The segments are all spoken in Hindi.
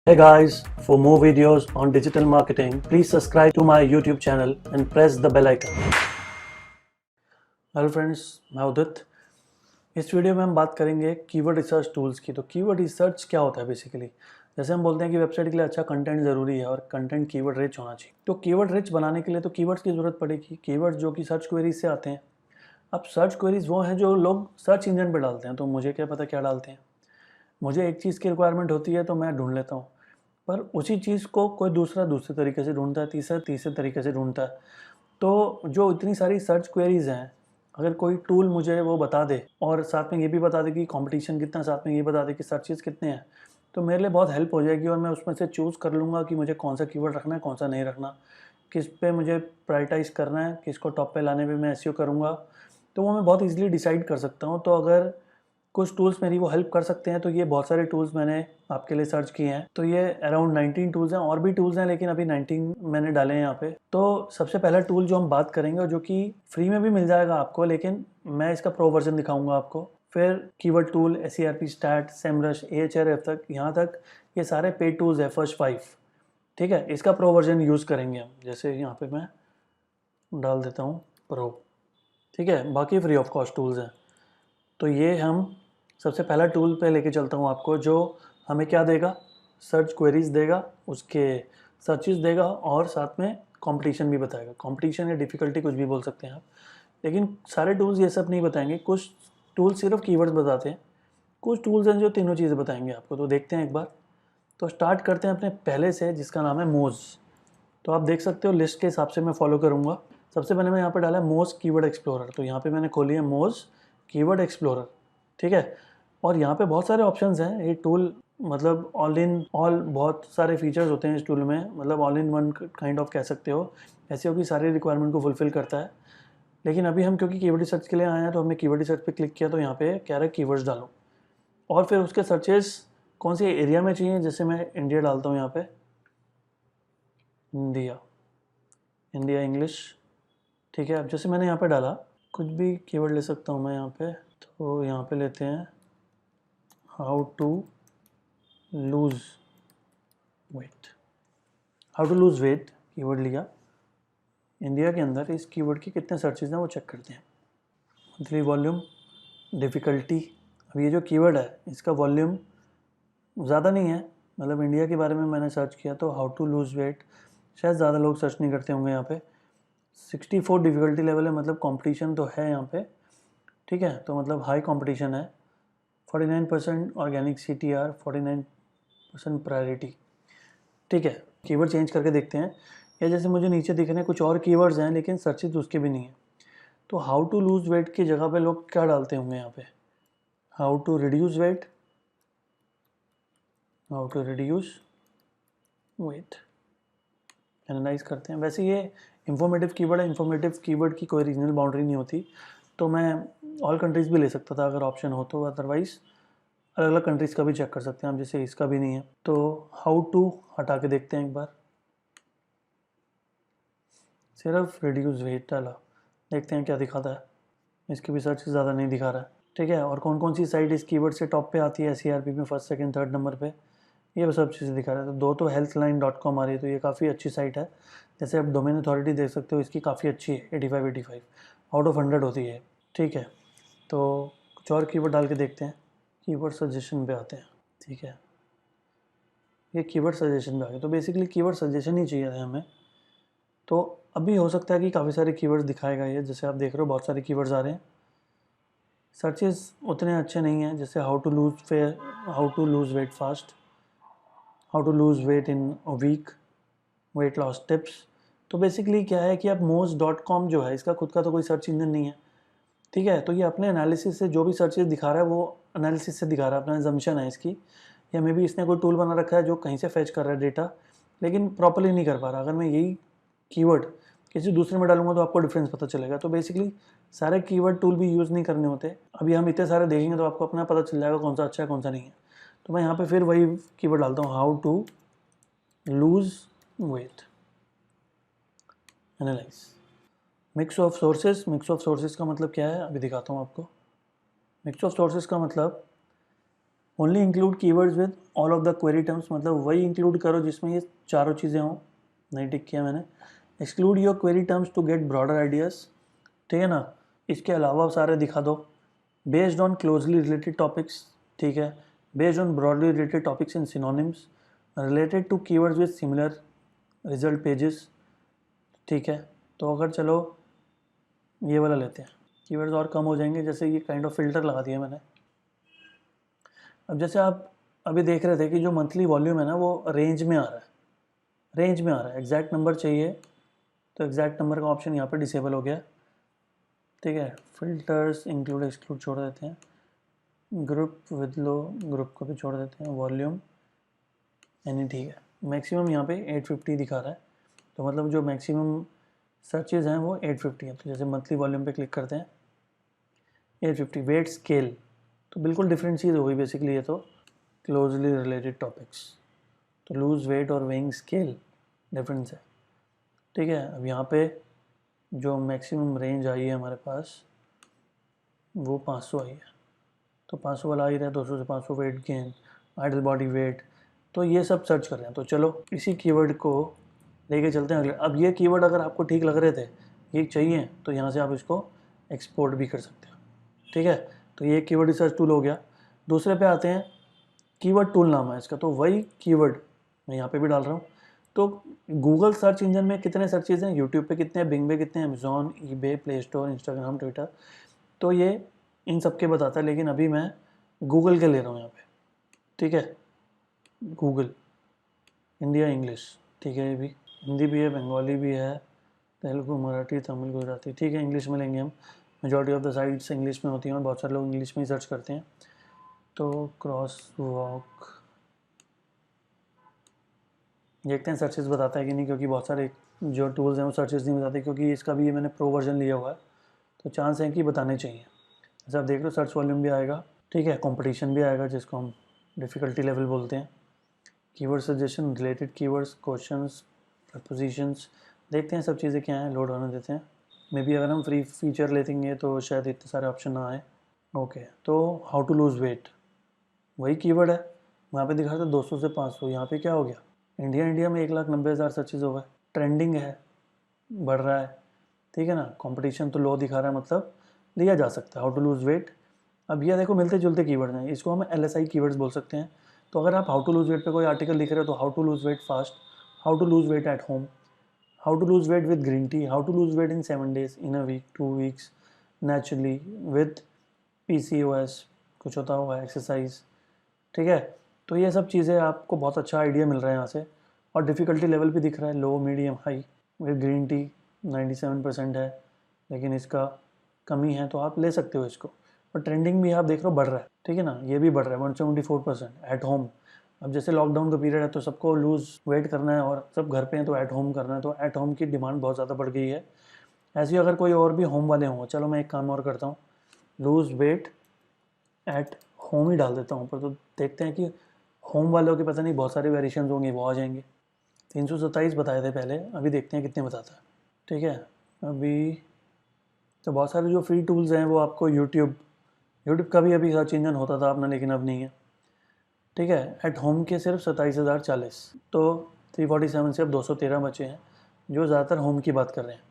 Hey guys, for more videos on digital marketing, please subscribe to my YouTube channel and press the bell icon. Hello friends, मैं उदित। इस वीडियो में हम बात करेंगे कीवर्ड रिसर्च टूल्स की। तो कीवर्ड रिसर्च क्या होता है बेसिकली? जैसे हम बोलते हैं कि वेबसाइट के लिए अच्छा कंटेंट ज़रूरी है और कंटेंट कीवर्ड रिच होना चाहिए। तो कीवर्ड रिच बनाने के लिए तो कीवर्ड्स की ज़रूरत पड़ेगी, कीवर्ड जो कि सर्च क्वेरीज से आते हैं। अब सर्च क्वेरीज वो हैं जो लोग सर्च इंजन पर डालते हैं, तो मुझे क्या पता क्या डालते हैं। मुझे एक चीज़ की रिक्वायरमेंट होती है तो मैं ढूंढ लेता हूँ, पर उसी चीज़ को कोई दूसरा दूसरे तरीके से ढूंढता है, तीसरा तीसरे तरीके से ढूंढता है। तो जो इतनी सारी सर्च क्वेरीज हैं, अगर कोई टूल मुझे वो बता दे और साथ में ये भी बता दे कि कंपटीशन कितना, साथ में ये बता दे कि सर्चेस कितने हैं, तो मेरे लिए बहुत हेल्प हो जाएगी और मैं उसमें से चूज़ कर लूँगा कि मुझे कौन सा कीवर्ड रखना है, कौन सा नहीं रखना, किस पे मुझे प्रायोरिटाइज़ करना है, किसको टॉप पे लाने पे मैं एसईओ करूँगा। तो वो मैं बहुत ईजिली डिसाइड कर सकता हूँ। तो अगर कुछ टूल्स मेरी वो हेल्प कर सकते हैं, तो ये बहुत सारे टूल्स मैंने आपके लिए सर्च किए हैं। तो ये अराउंड 19 टूल्स हैं, और भी टूल्स हैं लेकिन अभी 19 मैंने डाले हैं यहाँ पे। तो सबसे पहला टूल जो हम बात करेंगे और जो कि फ्री में भी मिल जाएगा आपको, लेकिन मैं इसका प्रो वर्जन दिखाऊंगा आपको। फिर keyword tool, SERP stat, Semrush, AHRF तक, यहाँ तक ये सारे पेड टूल्स है, फर्स्ट 5। ठीक है, इसका प्रो वर्जन यूज़ करेंगे हम। जैसे यहाँ पे मैं डाल देता हूँ प्रो। ठीक है, बाकी फ्री ऑफ कॉस्ट टूल्स हैं। तो ये हम सबसे पहला टूल पे लेके चलता हूँ आपको, जो हमें क्या देगा, सर्च क्वेरीज देगा, उसके सर्चेस देगा और साथ में कंपटीशन भी बताएगा। कंपटीशन या डिफ़िकल्टी कुछ भी बोल सकते हैं आप, लेकिन सारे टूल्स ये सब नहीं बताएंगे। कुछ टूल्स सिर्फ कीवर्ड्स बताते हैं, कुछ टूल्स हैं जो तीनों चीज़ें बताएंगे आपको। तो देखते हैं एक बार। तो स्टार्ट करते हैं अपने पहले से, जिसका नाम है मोज। तो आप देख सकते हो लिस्ट के हिसाब से मैं फॉलो करूँगा। सबसे पहले मैं यहाँ पर डाला है मोज कीवर्ड एक्सप्लोरर। तो यहाँ पर मैंने खोली है मोज कीवर्ड एक्सप्लोरर। ठीक है, और यहाँ पे बहुत सारे ऑप्शंस हैं। ये टूल मतलब ऑल इन ऑल, बहुत सारे फीचर्स होते हैं इस टूल में, मतलब all in one kind of कह सकते हो। ऐसे हो कि सारी रिक्वायरमेंट को फुलफिल करता है। लेकिन अभी हम क्योंकि कीवर्ड रिसर्च के लिए आए हैं, तो हमने कीवर्ड रिसर्च पे क्लिक किया। तो यहाँ पे कह रहा है कीवर्ड्स डालो, और फिर उसके सर्चेस कौन से एरिया में चाहिए। जैसे मैं इंडिया डालता हूँ यहाँ पे, इंडिया, इंडिया इंग्लिश। ठीक है, अब जैसे मैंने यहाँ पे डाला, कुछ भी कीवर्ड ले सकता हूँ मैं यहाँ पे। तो यहाँ पे लेते हैं how to lose weight. How to lose weight keyword लिया। इंडिया के अंदर इस कीवर्ड की कितने सर्चेज हैं वो चेक करते हैं। Monthly volume, difficulty. अब ये जो कीवर्ड है इसका वॉल्यूम ज़्यादा नहीं है, मतलब इंडिया के बारे में मैंने सर्च किया तो हाउ टू लूज वेट शायद ज़्यादा लोग सर्च नहीं करते होंगे यहाँ पे। 64 डिफ़िकल्टी लेवल है, मतलब कंपटीशन तो है यहाँ पे। ठीक है, तो मतलब हाई कंपटीशन है। 49% ऑर्गेनिक CTR, 49% प्रायोरिटी। ठीक है, कीवर्ड चेंज करके देखते हैं। या जैसे मुझे नीचे दिख रहे हैं कुछ और कीवर्ड्स हैं, लेकिन सर्चेज उसके भी नहीं है। तो हाउ टू लूज वेट की जगह पे लोग क्या डालते होंगे यहाँ पे, how to reduce weight, how to reduce weight. Analyse करते हैं। वैसे ये इंफॉर्मेटिव कीवर्ड है, इंफॉर्मेटिव कीवर्ड की कोई रीजनल बाउंड्री नहीं होती। तो मैं ऑल कंट्रीज़ भी ले सकता था अगर ऑप्शन हो तो, अदरवाइज़ अलग अलग कंट्रीज़ का भी चेक कर सकते हैं हम, जैसे इसका भी नहीं है। तो हाउ टू हटा के देखते हैं एक बार, सिर्फ रिड्यूस वेट डाला, देखते हैं क्या दिखाता है। इसकी भी सर्च ज़्यादा नहीं दिखा रहा है। ठीक है, और कौन कौन सी साइट इस कीवर्ड से टॉप पे आती है SERP में, फर्स्ट सेकंड थर्ड नंबर पे, ये सब चीज़ें दिखा रहा है। तो दो तो healthline.com आ रही है, तो ये काफ़ी अच्छी साइट है। जैसे आप डोमेन अथॉरिटी देख सकते हो, इसकी काफ़ी अच्छी है, 85 आउट ऑफ 100 होती है। ठीक है, तो कुछ और कीवर्ड डाल के देखते हैं। कीवर्ड सजेशन पे आते हैं। ठीक है, ये कीवर्ड सजेशन पे आ गया। तो बेसिकली कीवर्ड सजेशन ही चाहिए था हमें। तो अभी हो सकता है कि काफ़ी सारे कीवर्ड्स दिखाएगा ये, जैसे आप देख रहे हो बहुत सारे कीवर्ड्स आ रहे हैं। सर्चेस उतने अच्छे नहीं हैं, जैसे how to lose weight fast, how to lose weight in a week, weight loss tips. तो बेसिकली क्या है कि अब moz.com जो है, इसका खुद का तो कोई सर्च इंजन नहीं है। ठीक है, तो ये अपने एनालिसिस से जो भी सर्चेस दिखा रहा है वो एनालिसिस से दिखा रहा है, अपना एजम्पशन है इसकी। या मे बी इसने कोई टूल बना रखा है जो कहीं से फेच कर रहा है डेटा, लेकिन प्रॉपरली नहीं कर पा रहा। अगर मैं यही कीवर्ड किसी दूसरे में डालूंगा तो आपको डिफरेंस पता चलेगा। तो बेसिकली सारे कीवर्ड टूल भी यूज़ नहीं करने होते। अभी हम इतने सारे देखेंगे तो आपको अपना पता चल जाएगा कौन सा अच्छा है कौन सा नहीं है। तो मैं यहाँ पे फिर वही कीवर्ड डालता हूँ, how to lose weight, analyse. Mix of sources. Mix of sources का मतलब क्या है, अभी दिखाता हूँ आपको। मिक्स ऑफ सोर्सेज का मतलब only include keywords with all of the query terms, मतलब वही इंक्लूड करो जिसमें ये चारों चीज़ें हों, नहीं टिक किया मैंने। Exclude your query terms to get broader ideas, ठीक है ना, इसके अलावा सारे दिखा दो। Based on closely related topics, ठीक है, based on broadly related topics in synonyms, related to keywords with similar result pages, ठीक है। तो अगर चलो ये वाला लेते हैं, कीवर्ड्स और कम हो जाएंगे, जैसे ये काइंड ऑफ फिल्टर लगा दिया मैंने। अब जैसे आप अभी देख रहे थे कि जो मंथली वॉल्यूम है ना वो रेंज में आ रहा है, रेंज में आ रहा है, एग्जैक्ट नंबर चाहिए तो एग्जैक्ट नंबर का ऑप्शन यहाँ पे डिसेबल हो गया, ठीक है। फिल्टर्स इंक्लूड एक्सक्लूड छोड़ देते हैं, ग्रुप विद लो ग्रुप को भी छोड़ देते हैं, वॉल्यूम यानी ठीक है। मैक्सिमम यहाँ पे 850 दिखा रहा है, तो मतलब जो मैक्सिमम सर्चेज हैं वो 850 है। तो जैसे मंथली वॉल्यूम पे क्लिक करते हैं 850, वेट स्केल, तो बिल्कुल डिफरेंट चीज़ हो गई बेसिकली ये तो, क्लोजली रिलेटेड टॉपिक्स, तो लूज वेट और वेइंग स्केल डिफरेंस है, ठीक है। अब यहाँ पे जो मैक्सिमम रेंज आई है हमारे पास वो 500 आई है, तो 500 वाला आ ही रहा है, 200 से 500 weight gain, ideal body weight, तो ये सब सर्च कर रहे हैं। तो चलो इसी कीवर्ड को लेके चलते हैं अगले। अब ये कीवर्ड अगर आपको ठीक लग रहे थे, ये चाहिए, तो यहाँ से आप इसको एक्सपोर्ट भी कर सकते हो, ठीक है। तो ये कीवर्ड रिसर्च टूल हो गया। दूसरे पे आते हैं, कीवर्ड टूल नाम है इसका, तो वही कीवर्ड मैं यहाँ पे भी डाल रहा हूँ। तो गूगल सर्च इंजन में कितने सर्चेज हैं, यूट्यूब पे कितने हैं, बिंग पे कितने हैं, Amazon, eBay, play store, Instagram, Twitter, तो ये इन सब के बताता है, लेकिन अभी मैं गूगल के ले रहा हूँ यहाँ पे, ठीक है। गूगल इंडिया इंग्लिश, ठीक है, ये भी हिंदी भी है, बंगाली भी है, तेलुगु, मराठी, तमिल, गुजराती, ठीक है। इंग्लिश में लेंगे हम, majority of the sites English में होती हैं और बहुत सारे लोग इंग्लिश में ही सर्च करते हैं। तो क्रॉस वॉक देखते हैं सर्चेस बताता है कि नहीं, क्योंकि बहुत सारे जो टूल्स हैं वो सर्चेस नहीं बताते, क्योंकि इसका भी ये मैंने प्रो वर्जन लिया हुआ है, तो चांस है कि बताने चाहिए। जैसे आप देख लो सर्च वॉल्यूम भी आएगा, ठीक है, कंपटीशन भी आएगा जिसको हम डिफ़िकल्टी लेवल बोलते हैं, keyword suggestion, related keywords, questions, propositions, देखते हैं सब चीज़ें क्या हैं, लोड होने देते हैं। मे बी अगर हम फ्री फीचर लेते तो शायद इतने सारे ऑप्शन ना आए। ओके, तो हाउ टू लूज़ वेट, वही कीवर्ड है, वहाँ पे दिखा रहा था 200 से 500, यहाँ पे क्या हो गया, इंडिया में 1,90,000 सर्चेज हो गए, ट्रेंडिंग है, बढ़ रहा है, ठीक है ना। कंपटीशन तो लो दिखा रहा है, मतलब लिया जा सकता है। हाउ टू लूज़ वेट, अब ये देखो मिलते जुलते कीवर्ड हैं, इसको हम LSI कीवर्ड्स बोल सकते हैं। तो अगर आप हाउ टू लूज़ वेट पे कोई आर्टिकल लिख रहे हो तो how to lose weight fast, how to lose weight at home, how to lose weight with green tea, how to lose weight in 7 days, in a week, 2 weeks, naturally, with PCOS, कुछ होता होगा, एक्सरसाइज, ठीक है। तो ये सब चीज़ें आपको बहुत अच्छा आइडिया मिल रहा है यहाँ से, और डिफ़िकल्टी लेवल भी दिख रहा है, low, medium, high. With green tea 97% है, लेकिन इसका कमी है, तो आप ले सकते हो इसको। और ट्रेंडिंग भी आप देख रहे हो बढ़ रहा है, ठीक है ना, ये भी बढ़ रहा है 174% एट होम। अब जैसे लॉकडाउन का पीरियड है तो सबको लूज़ वेट करना है और सब घर पे हैं तो एट होम करना है, तो एट होम की डिमांड बहुत ज़्यादा बढ़ गई है। ऐसे ही अगर कोई और भी होम वाले हों, चलो मैं एक काम और करता हूँ, लूज़ वेट एट होम ही डाल देता हूँ ऊपर, तो देखते हैं कि होम वालों के पता नहीं बहुत सारे वेरिएशन होंगे, वो आ जाएंगे। 327 बताए थे पहले, अभी देखते हैं कितने बताता है, ठीक है। अभी तो बहुत सारे जो फ्री टूल्स हैं वो आपको यूट्यूब का भी अभी सर्च इंजन होता था अपना, लेकिन अब नहीं है, ठीक है। एट होम के सिर्फ 27,040, तो 347 से अब 213 बचे हैं जो ज़्यादातर होम की बात कर रहे हैं।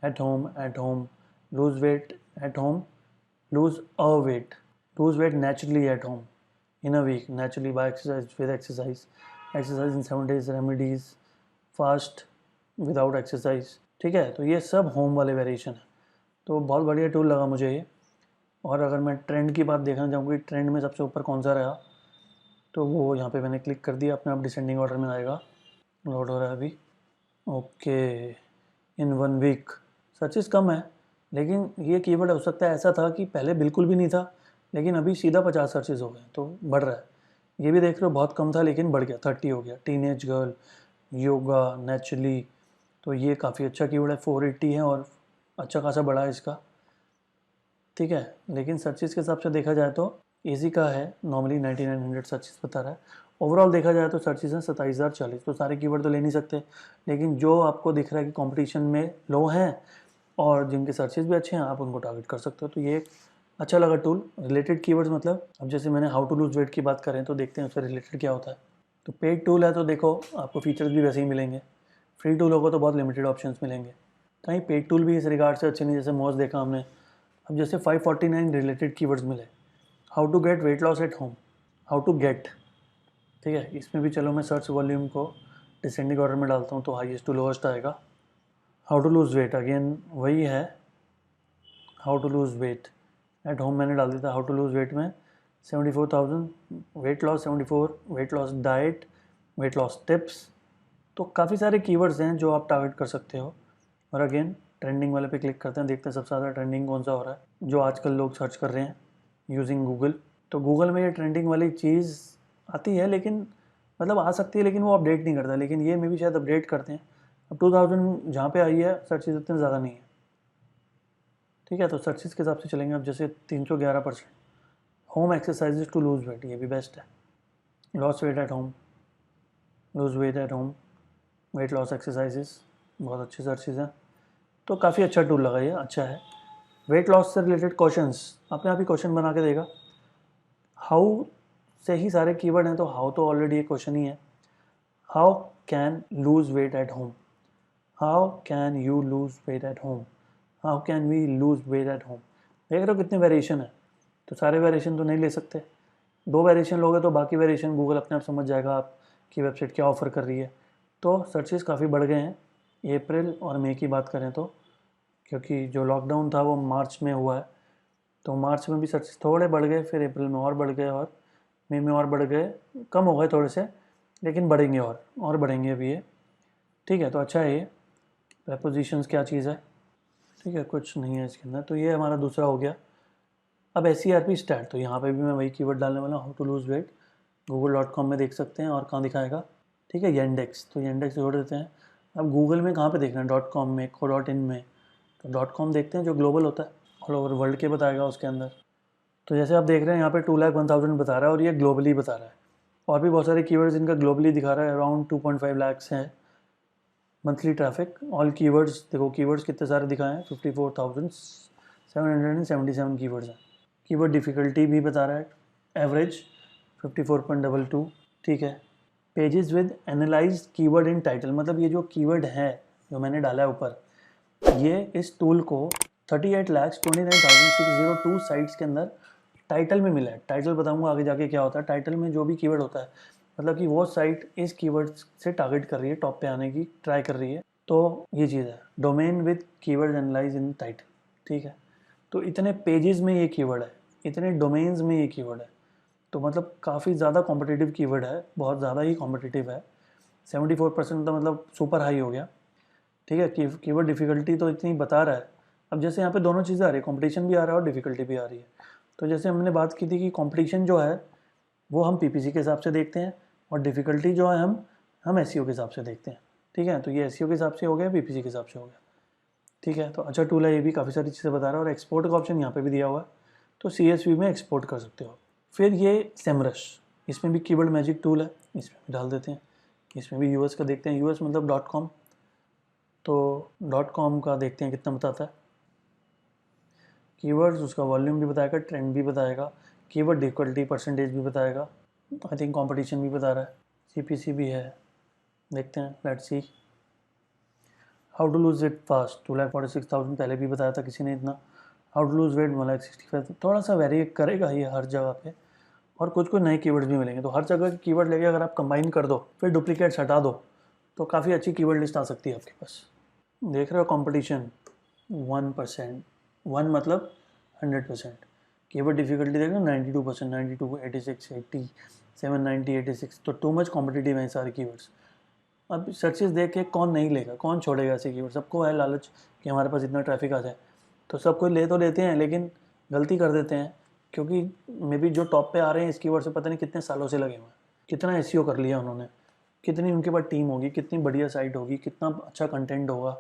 At home, lose weight at home, lose a weight, lose weight naturally at home, in a week, naturally by exercise, with exercise, exercise in 7 days, remedies, fast without exercise, ठीक है। तो ये सब होम वाले वेरिएशन है, तो बहुत बढ़िया टूल लगा मुझे ये। और अगर मैं ट्रेंड की बात देखना चाहूँगी, ट्रेंड में सबसे ऊपर कौन सा रहा, तो वो यहाँ पे मैंने क्लिक कर दिया, अपने आप डिसेंडिंग ऑर्डर में आएगा, लोड हो रहा है अभी। ओके, इन 1 वीक सर्चेस कम है, लेकिन ये कीवर्ड हो सकता है ऐसा था कि पहले बिल्कुल भी नहीं था, लेकिन अभी सीधा 50 सर्चेस हो गए, तो बढ़ रहा है। ये भी देख रहे हो बहुत कम था लेकिन बढ़ गया, 30 हो गया। टीनेज गर्ल, योगा, नेचुरली, तो ये काफ़ी अच्छा कीवर्ड है, 480 है और अच्छा खासा बड़ा है इसका, ठीक है। लेकिन सर्चेस के हिसाब से देखा जाए तो इजी का है, नॉर्मली 9900 सर्चेस बता रहा है। ओवरऑल देखा जाए तो सर्चेस हैं 27,040, तो सारे कीवर्ड तो ले नहीं सकते, लेकिन जो आपको दिख रहा है कि कंपटीशन में लो हैं और जिनके सर्चेस भी अच्छे हैं, आप उनको टारगेट कर सकते हो। तो ये अच्छा लगा टूल। रिलेटेड कीवर्ड्स मतलब अब जैसे मैंने हाउ टू लूज वेट की बात करें तो देखते हैं उससे रिलेटेड क्या होता है। तो पेड टूल है तो देखो आपको फीचर्स भी वैसे ही मिलेंगे। फ्री टूल होगा तो बहुत लिमिटेड ऑप्शंस मिलेंगे। कहीं पेड टूल भी इस रिगार्ड से अच्छे नहीं, जैसे मोज देखा हमने। अब जैसे 549 रिलेटेड कीवर्ड्स मिले। How to get weight loss at home, how to get, ठीक है। इसमें भी चलो मैं सर्च वॉल्यूम को डिसेंडिंग ऑर्डर में डालता हूँ तो हाईएस्ट टू लोएस्ट आएगा। How to lose weight again वही है, how to lose weight at home मैंने डाल दिया था। हाउ टू लूज़ वेट में 74,000, weight loss 74, weight loss diet, wait loss tips. तो काफ़ी सारे कीवर्ड्स हैं जो आप टारगेट कर सकते हो। और अगेन ट्रेंडिंग वाले पे क्लिक करते हैं, देखते हैं सबसे ज़्यादा ट्रेंडिंग कौन सा हो रहा है जो आजकल लोग सर्च कर रहे हैं यूजिंग गूगल। तो गूगल में ये ट्रेंडिंग वाली चीज़ आती है, लेकिन मतलब आ सकती है लेकिन वो अपडेट नहीं करता। लेकिन ये में भी शायद अपडेट करते हैं। अब 2000 जहाँ पे आई है सर्चेज इतने ज़्यादा नहीं है, ठीक है। तो सर्चेज के हिसाब से चलेंगे। अब जैसे 311%। Home exercises to lose weight, ये भी बेस्ट है। Loss weight at home, lose weight at home, weight loss exercises, बहुत अच्छे सर्चेज हैं। तो काफ़ी अच्छा टूल लगा, ये अच्छा है। वेट लॉस से रिलेटेड क्वेश्चंस अपने आप ही क्वेश्चन बना के देगा। हाउ से ही सारे कीवर्ड हैं तो हाउ तो ऑलरेडी एक क्वेश्चन ही है। How can lose weight at home, how can you lose weight at home, how can we lose weight at home. देख रहे हो कितने वेरिएशन है। तो सारे वेरिएशन तो नहीं ले सकते, 2 वेरिएशन लोगे तो बाकी वेरिएशन गूगल अपने आप समझ जाएगा आपकी वेबसाइट क्या ऑफ़र कर रही है। तो सर्चेस काफ़ी बढ़ गए हैं अप्रैल और मई की बात करें तो, क्योंकि जो लॉकडाउन था वो मार्च में हुआ है। तो मार्च में भी सर्चेस थोड़े बढ़ गए, फिर अप्रैल में और बढ़ गए, और मई में और बढ़ गए। कम हो गए थोड़े से, लेकिन बढ़ेंगे और बढ़ेंगे अभी ये, ठीक है। तो अच्छा है ये। प्रपोजिशंस क्या चीज़ है, ठीक है, कुछ नहीं है इसके अंदर। तो ये हमारा दूसरा हो गया। अब SERP स्टैट, तो यहाँ पे भी मैं वही कीवर्ड डालने वाला हूँ, how to lose wait. google.com में देख सकते हैं और कहाँ दिखाएगा, ठीक है, येंडेक्स। तो येंडेक्स जोड़ देते हैं। अब गूगल में कहाँ पे देखना है, .com में, .in में। तो .com देखते हैं जो ग्लोबल होता है, ऑल ओवर वर्ल्ड के बताएगा उसके अंदर। तो जैसे आप देख रहे हैं यहाँ पे 2,01,000 बता रहा है और ये ग्लोबली बता रहा है। और भी बहुत सारे कीवर्ड्स इनका ग्लोबली दिखा रहा है, अराउंड 2.5 लाख है मंथली ट्रैफिक। ऑल कीवर्ड्स देखो, कीवर्ड्स कितने सारे दिखाए हैं, 54,777 कीवर्ड्स हैं। कीवर्ड डिफ़िकल्टी भी बता रहा है, एवरेज 54.22, ठीक है। Pages with analyse keyword in title, मतलब ये जो कीवर्ड है जो मैंने डाला है ऊपर, ये इस टूल को 38,29,602 साइट्स के अंदर टाइटल में मिला है। टाइटल बताऊंगा आगे जाके क्या होता है। टाइटल में जो भी कीवर्ड होता है, मतलब कि वो साइट इस कीवर्ड से टारगेट कर रही है, टॉप पे आने की ट्राई कर रही है। तो ये चीज़ है, domain with keyword analyse in title, ठीक है। तो इतने पेजेस में ये कीवर्ड है, इतने डोमेन्स में ये कीवर्ड है। तो मतलब काफ़ी ज़्यादा कॉम्पिटिटिव कीवर्ड है, बहुत ज़्यादा ही कॉम्पिटिटिव है। 74% तो मतलब सुपर हाई हो गया, ठीक है। कीवर्ड डिफ़िकल्टी तो इतनी बता रहा है। अब जैसे यहाँ पे दोनों चीज़ें आ रही है, कॉम्पिटिशन भी आ रहा है और डिफ़िकल्टी भी आ रही है। तो जैसे हमने बात की थी कि कॉम्पिटिशन जो है वो हम PPC के हिसाब से देखते हैं, और डिफ़िकल्टी जो है हम SEO के हिसाब से देखते हैं, ठीक है। तो ये SEO के हिसाब से हो गया, PPC के हिसाब से हो गया, ठीक है। तो अच्छा टूल है, ये भी काफ़ी सारी चीज़ें बता रहा है। और एक्सपोर्ट का ऑप्शन यहाँ पे भी दिया हुआ है, तो CSV में एक्सपोर्ट कर सकते हो। फिर ये सेमरश, इसमें भी कीवर्ड मैजिक टूल है, इसमें भी डाल देते हैं। इसमें भी US का देखते हैं, US मतलब .com। तो .com का देखते हैं कितना बताता है। कीवर्ड्स उसका वॉल्यूम भी बताएगा, ट्रेंड भी बताएगा, कीवर्ड डिफिकल्टी परसेंटेज भी बताएगा, आई थिंक कंपटीशन भी बता रहा है, CPC भी है। देखते हैं, let's see. How to lose weight fast, 2,46,000 पहले भी बताया था किसी ने इतना। हाउ टू लूज वेट 1,65,000, थोड़ा सा वेरी करेगा ये हर जगह पे। और कुछ कुछ नए कीवर्ड्स भी मिलेंगे। तो हर जगह के कीवर्ड लेके अगर आप कंबाइन कर दो, फिर डुप्लीकेट्स हटा दो, तो काफ़ी अच्छी कीवर्ड लिस्ट आ सकती है आपके पास। देख रहे हो कंपटीशन 1%, 1 मतलब 100%। कीवर्ड डिफिकल्टी देख रहे हो 92%, 92, 86, 80, 790, 86। तो टू मच कॉम्पिटिटिव है सारे कीवर्ड्स। अब सर्चेस देख के कौन नहीं लेगा, कौन छोड़ेगा ऐसे कीवर्ड। सबको है लालच कि हमारे पास इतना ट्रैफिक आ जाए, तो सब कोई ले तो लेते हैं, लेकिन गलती कर देते हैं। क्योंकि मे बी जो टॉप पे आ रहे हैं इस कीवर्ड से पता नहीं कितने सालों से लगे हुए हैं, कितना SEO कर लिया उन्होंने, कितनी उनके पास टीम होगी, कितनी बढ़िया साइट होगी, कितना अच्छा कंटेंट होगा।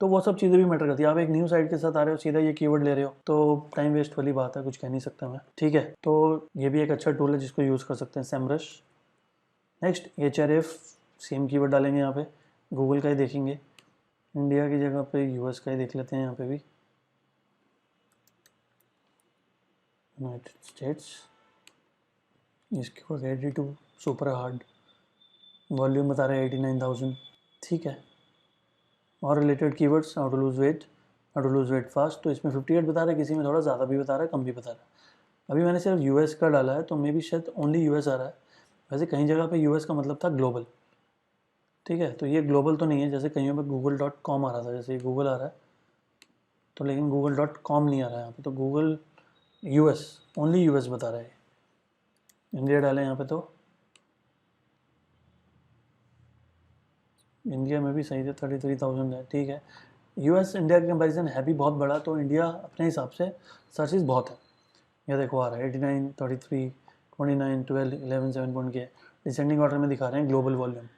तो वो सब चीज़ें भी मैटर करती है। आप एक न्यू साइट के साथ आ रहे हो, सीधा ये कीवर्ड ले रहे हो, तो टाइम वेस्ट वाली बात है, कुछ कह नहीं सकता मैं, ठीक है। तो ये भी एक अच्छा टूल है जिसको यूज़ कर सकते हैं, Semrush. Next HRF, same keyword डालेंगे यहाँ पे, गूगल का ही देखेंगे, इंडिया की जगह पे US का ही देख लेते हैं यहाँ पे भी। यूनाइटेड स्टेट्स, इसके ऊपर ready to super hard, volume बता रहे हैं 89,000, ठीक है। और related keywords, how to lose weight, how to lose weight fast, तो इसमें 58 बता रहा है, किसी में थोड़ा ज़्यादा भी बता रहा है, कम भी बता रहा है। अभी मैंने सिर्फ यूएस का डाला है, तो मे भी शायद ओनली यूएस आ रहा है। वैसे कहीं जगह पे यूएस का मतलब था ग्लोबल, ठीक है। तो ये ग्लोबल तो नहीं है, जैसे कहीं पे google.com आ रहा था, जैसे गूगल आ रहा है तो, लेकिन google.com नहीं आ रहा है यहाँ पे, तो गूगल यूएस, ओनली यूएस बता रहा है। इंडिया डालें यहाँ पे तो इंडिया में भी सही है, 33,000 है, ठीक है। यूएस इंडिया के कंपैरिजन है भी बहुत बड़ा, तो इंडिया अपने हिसाब से सर्चेज बहुत है। यह देखो आ रहा है 89, 33, 29, 12, 11, 7 पॉइंट के डिसेंडिंग ऑर्डर में दिखा रहे हैं ग्लोबल वॉल्यूम।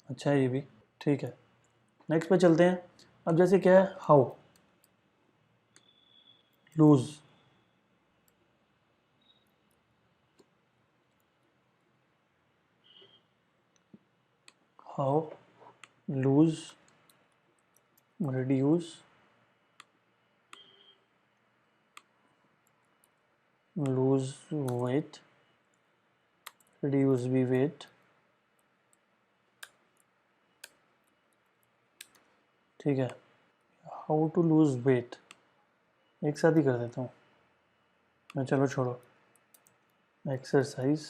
अच्छा है ये भी, ठीक है। नेक्स्ट पे चलते हैं। अब जैसे क्या है, how lose, how lose reduce lose weight, reduce भी weight, ठीक है। हाउ टू लूज वेट एक साथ ही कर देता हूँ मैं, चलो छोड़ो। एक्सरसाइज,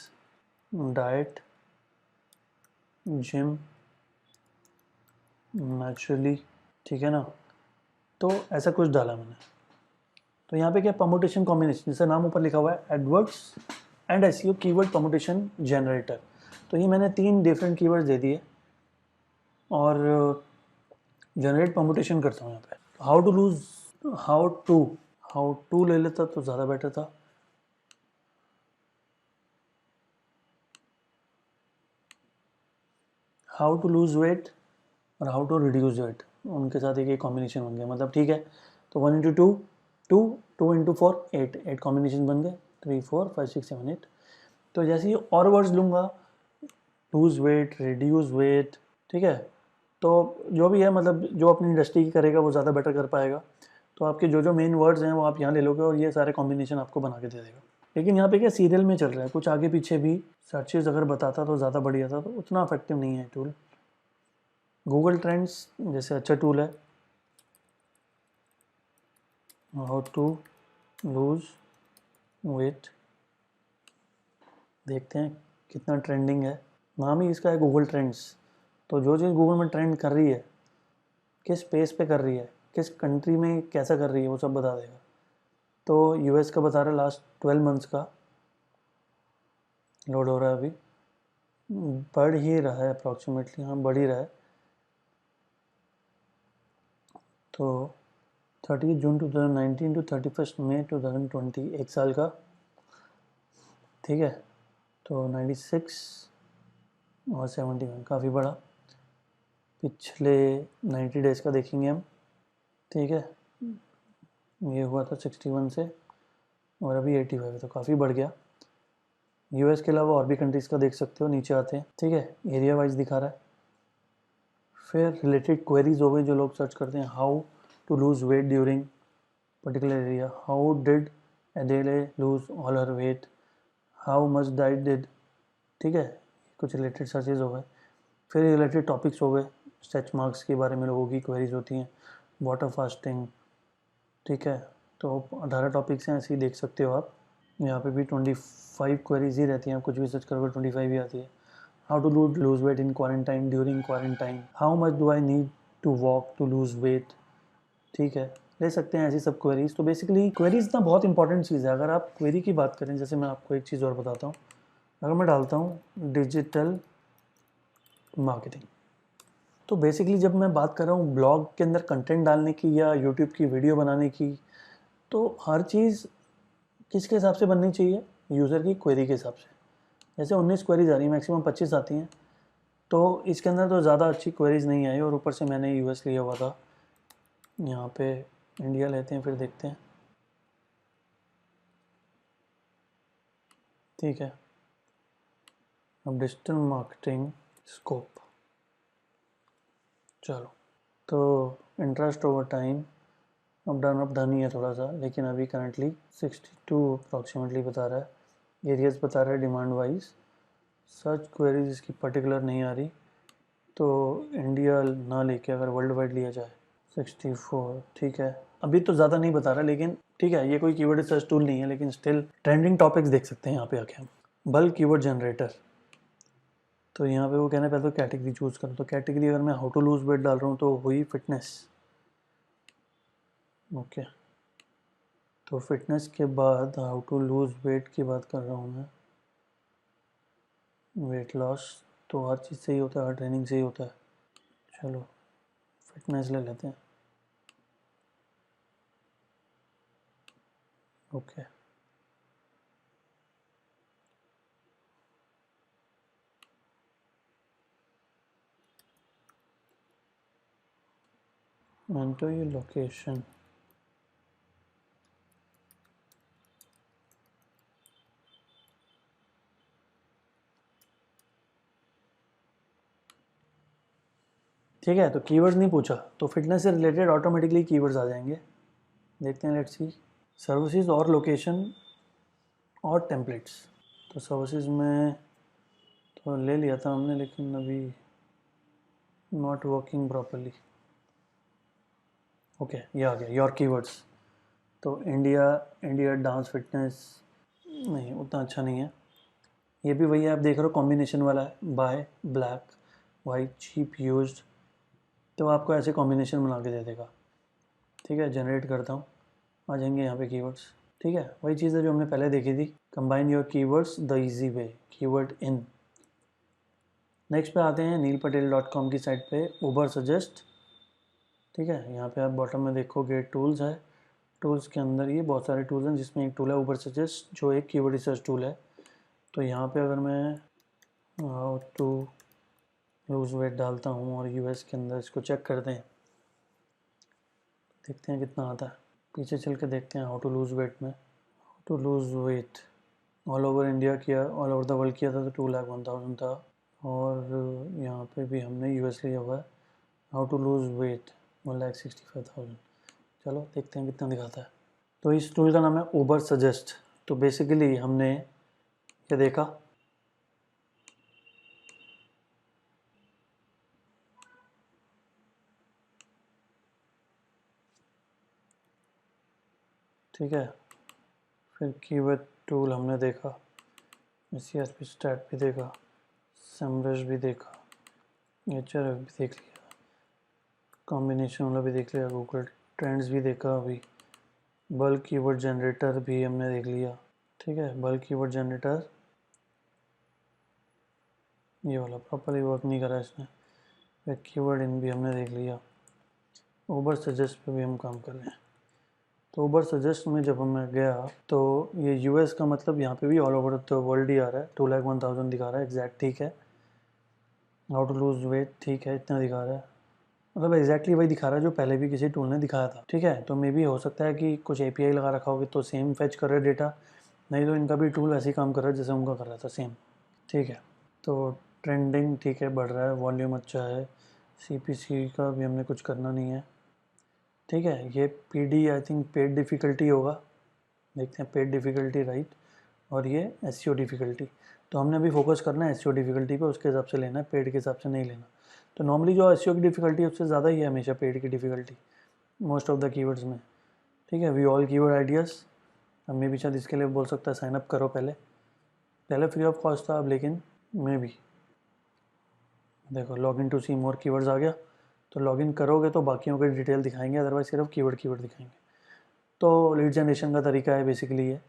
डाइट, जिम, नेचुरली, ठीक है ना। तो ऐसा कुछ डाला मैंने। तो यहाँ पे क्या, परमुटेशन कॉम्बिनेशन, जैसे नाम ऊपर लिखा हुआ है AdWords and SEO keyword permutation generator. तो ये मैंने 3 डिफरेंट कीवर्ड्स दे दिए और जनरेट परमुटेशन करता हूँ यहाँ पे। How to lose, how to ले लेता तो ज़्यादा बेटर था। हाउ टू लूज वेट और हाउ टू रिड्यूस वेट, उनके साथ एक कॉम्बिनेशन बन गया, मतलब ठीक है। तो 1 इंटू 2 2, 2 इंटू 4 8, 8 कॉम्बिनेशन बन गए, 3 4 5 6 7 8। तो जैसे ही और वर्ड्स लूँगा, लूज वेट, रिड्यूस वेट, ठीक है। तो जो भी है, मतलब जो अपनी इंडस्ट्री की करेगा वो ज़्यादा बेटर कर पाएगा। तो आपके जो जो मेन वर्ड्स हैं वो आप यहाँ ले लोगे और ये सारे कॉम्बिनेशन आपको बना के दे देगा। लेकिन यहाँ पे क्या सीरियल में चल रहा है, कुछ आगे पीछे भी सर्चेज अगर बताता तो ज़्यादा बढ़िया था, तो उतना अफेक्टिव नहीं है टूल। गूगल ट्रेंड्स जैसे अच्छा टूल है, हाउ टू लूज वेट, देखते हैं कितना ट्रेंडिंग है। नाम ही इसका है गूगल ट्रेंड्स, तो जो चीज़ गूगल में ट्रेंड कर रही है, किस पेस पे कर रही है, किस कंट्री में कैसा कर रही है, वो सब बता देगा। तो यूएस का बता रहा है लास्ट 12 मंथ्स का, लोड हो रहा है अभी, बढ़ ही रहा है अप्रॉक्सीमेटली, हाँ बढ़ ही रहा है। तो 30 जून 2019 टू 31 मई 2020, एक साल का, ठीक है। तो 96 और 71 काफ़ी बड़ा। पिछले 90 डेज़ का देखेंगे हम, ठीक है। ये हुआ था 61 से और अभी 85 है, तो काफ़ी बढ़ गया। यूएस के अलावा और भी कंट्रीज़ का देख सकते हो, नीचे आते हैं, ठीक है। एरिया वाइज दिखा रहा है। फिर रिलेटेड क्वेरीज हो गई जो लोग सर्च करते हैं, how to lose weight during particular area, how did Adele lose all her weight, how much diet did, ठीक है। कुछ रिलेटेड सर्चेज हो गए। फिर रिलेटेड टॉपिक्स हो गए, स्ट्रेच मार्क्स के बारे में लोगों की क्वेरीज होती हैं, वाटर फास्टिंग, ठीक है। तो 18 टॉपिक्स हैं, ऐसे ही देख सकते हो आप। यहाँ पे भी 25 क्वेरीज ही रहती हैं, कुछ भी सर्च करोगे 25 ही आती है। How to lose weight in quarantine, during quarantine, how much do I need to walk to lose weight, ठीक है। ले सकते हैं ऐसी सब क्वेरीज। तो बेसिकली क्वेरीज ना बहुत इंपॉर्टेंट चीज़ है। अगर आप क्वेरी की बात करें, जैसे मैं आपको एक चीज़ और बताता हूँ, अगर मैं डालता हूँ डिजिटल मार्केटिंग, तो बेसिकली जब मैं बात कर रहा हूँ ब्लॉग के अंदर कंटेंट डालने की या यूट्यूब की वीडियो बनाने की, तो हर चीज़ किसके हिसाब से बननी चाहिए, यूज़र की क्वेरी के हिसाब से। जैसे 19 क्वेरीज आ रही है, मैक्सिमम 25 आती हैं, तो इसके अंदर तो ज़्यादा अच्छी क्वेरीज नहीं आई, और ऊपर से मैंने यूएस लिया हुआ था। यहाँ पे इंडिया लेते हैं, फिर देखते हैं, ठीक है। अब डिजिटल मार्केटिंग स्कोप, चलो। तो interest over time, up down ही है थोड़ा सा, लेकिन अभी करंटली 62 अप्रॉक्सीमेटली बता रहा है। एरियाज बता रहा है डिमांड वाइज। सर्च क्वेरीज इसकी पर्टिकुलर नहीं आ रही, तो इंडिया ना लेके अगर वर्ल्ड वाइड लिया जाए 64, ठीक है। अभी तो ज़्यादा नहीं बता रहा, लेकिन ठीक है, ये कोई कीवर्ड रिसर्च टूल नहीं है, लेकिन स्टिल ट्रेंडिंग टॉपिक्स देख सकते हैं यहाँ पे आके हम। बल्क कीवर्ड जनरेटर, तो यहाँ पे वो कहना है पहले तो कैटेगरी चूज़ करो। तो कैटेगरी अगर मैं हाउ टू लूज वेट डाल रहा हूँ तो हुई फिटनेस। ओके, तो फिटनेस के बाद हाउ टू लूज वेट की बात कर रहा हूँ मैं। वेट लॉस तो हर चीज़ से ही होता है, हर ट्रेनिंग से ही होता है। चलो फिटनेस ले लेते हैं। ओके, एंटर ये लोकेशन। ठीक है, तो कीवर्ड्स नहीं पूछा, तो फिटनेस से रिलेटेड ऑटोमेटिकली कीवर्ड्स आ जाएंगे। देखते हैं, लेट्स सी। सर्विसेज और लोकेशन और टेम्पलेट्स। तो सर्विसेज में तो ले लिया था हमने, लेकिन अभी नॉट वर्किंग प्रॉपरली। ओके, ये आ गया योर कीवर्ड्स। तो इंडिया, इंडिया डांस फिटनेस नहीं, उतना अच्छा नहीं है। ये भी वही है, आप देख रहे हो कॉम्बिनेशन वाला है, buy black white cheap used, तो आपको ऐसे कॉम्बिनेशन बना के दे देगा। ठीक है, जनरेट करता हूँ, आ जाएंगे यहाँ पे कीवर्ड्स। ठीक है, वही चीज़ है जो हमने पहले देखी थी, combine your keywords the easy way, keyword in. Next पे आते हैं neelpatel.com की साइट पे, उबर सजेस्ट। ठीक है, यहाँ पे आप बॉटम में देखोगे टूल्स है। टूल्स के अंदर ये बहुत सारे टूल्स हैं, जिसमें एक टूल है उबर सजेस्ट, जो एक कीवर्ड रिसर्च टूल है। तो यहाँ पे अगर मैं हाउ टू लूज वेट डालता हूँ और यूएस के अंदर इसको चेक करते हैं, देखते हैं कितना आता है। पीछे चल के देखते हैं हाउ टू लूज वेट में। How to lose weight all over India किया, ऑल ओवर द वर्ल्ड किया था तो 2,01,000 था। और यहाँ पे भी हमने यूएस लिया हुआ है। How to lose weight 1,65,000। चलो देखते हैं कितना दिखाता है। तो इस टूल का नाम है उबर सजेस्ट। तो बेसिकली हमने क्या देखा, ठीक है, फिर कीवर्ड टूल हमने देखा, CSP स्टैट भी देखा, समरश भी देखा, HRF भी देख लिया, कॉम्बिनेशन वाला भी देख लिया, गूगल ट्रेंड्स भी देखा अभी, बल्क कीवर्ड जनरेटर भी हमने देख लिया। ठीक है, बल्क कीवर्ड जनरेटर ये वाला प्रॉपरली वर्क नहीं करा इसने। फिर कीवर्ड इन भी हमने देख लिया। उबर सजेस्ट पे भी हम काम कर रहे हैं। तो उबर सजेस्ट में जब मैं गया तो ये यूएस का मतलब यहाँ पे भी ऑल ओवर द वर्ल्ड ही आ रहा है, 2,01,000 दिखा रहा है एग्जैक्ट। ठीक है, हाउ टू लूज वेट ठीक है, इतना दिखा रहा है, मतलब एग्जैक्टली वही दिखा रहा है जो पहले भी किसी टूल ने दिखाया था। ठीक है, तो मे भी हो सकता है कि कुछ एपीआई लगा रखा होगी तो सेम फेच कर रहे डेटा, नहीं तो इनका भी टूल ऐसे ही काम कर रहा है जैसे उनका कर रहा था सेम। ठीक है, तो ट्रेंडिंग ठीक है, बढ़ रहा है, वॉल्यूम अच्छा है। सीपीसी का भी हमने कुछ करना नहीं है। ठीक है, ये PD I think paid difficulty होगा, देखते हैं पेड डिफ़िकल्टी राइट, और ये एसईओ डिफ़िकल्टी। तो हमने अभी फोकस करना है एसईओ डिफ़िकल्टी पे, उसके हिसाब से लेना है, पेड के हिसाब से नहीं लेना। तो नॉर्मली जो एसईओ की डिफ़िकल्टी है उससे ज़्यादा ही है हमेशा पेड की difficulty most of the keywords में। ठीक है, वी ऑल कीवर्ड आइडियाज़, अब मे भी शायद इसके लिए बोल सकता है साइन अप करो पहले, पहले फ्री ऑफ कॉस्ट था, अब लेकिन मे भी देखो log in to see more keywords आ गया। तो लॉग इन करोगे तो बाकियों की डिटेल दिखाएंगे, अदरवाइज सिर्फ कीवर्ड दिखाएंगे। तो लीड जनरेशन का तरीका है बेसिकली ये,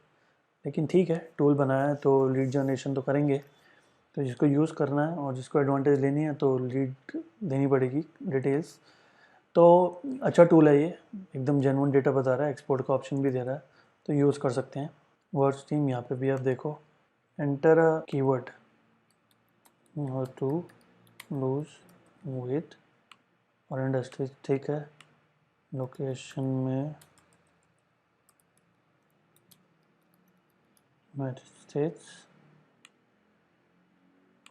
लेकिन ठीक है, टूल बनाया है तो लीड जनरेशन तो करेंगे। तो जिसको यूज़ करना है और जिसको एडवांटेज लेनी है तो लीड देनी पड़ेगी डिटेल्स। तो अच्छा टूल है ये, एकदम जेन्युइन डेटा बता रहा है, एक्सपोर्ट का ऑप्शन भी दे रहा है, तो यूज़ कर सकते हैं। वर्ड्स टीम यहाँ पे भी आप देखो, एंटर अ कीवर्ड और टू लूज वेट और इंडस्ट्री। ठीक है, लोकेशन में United states,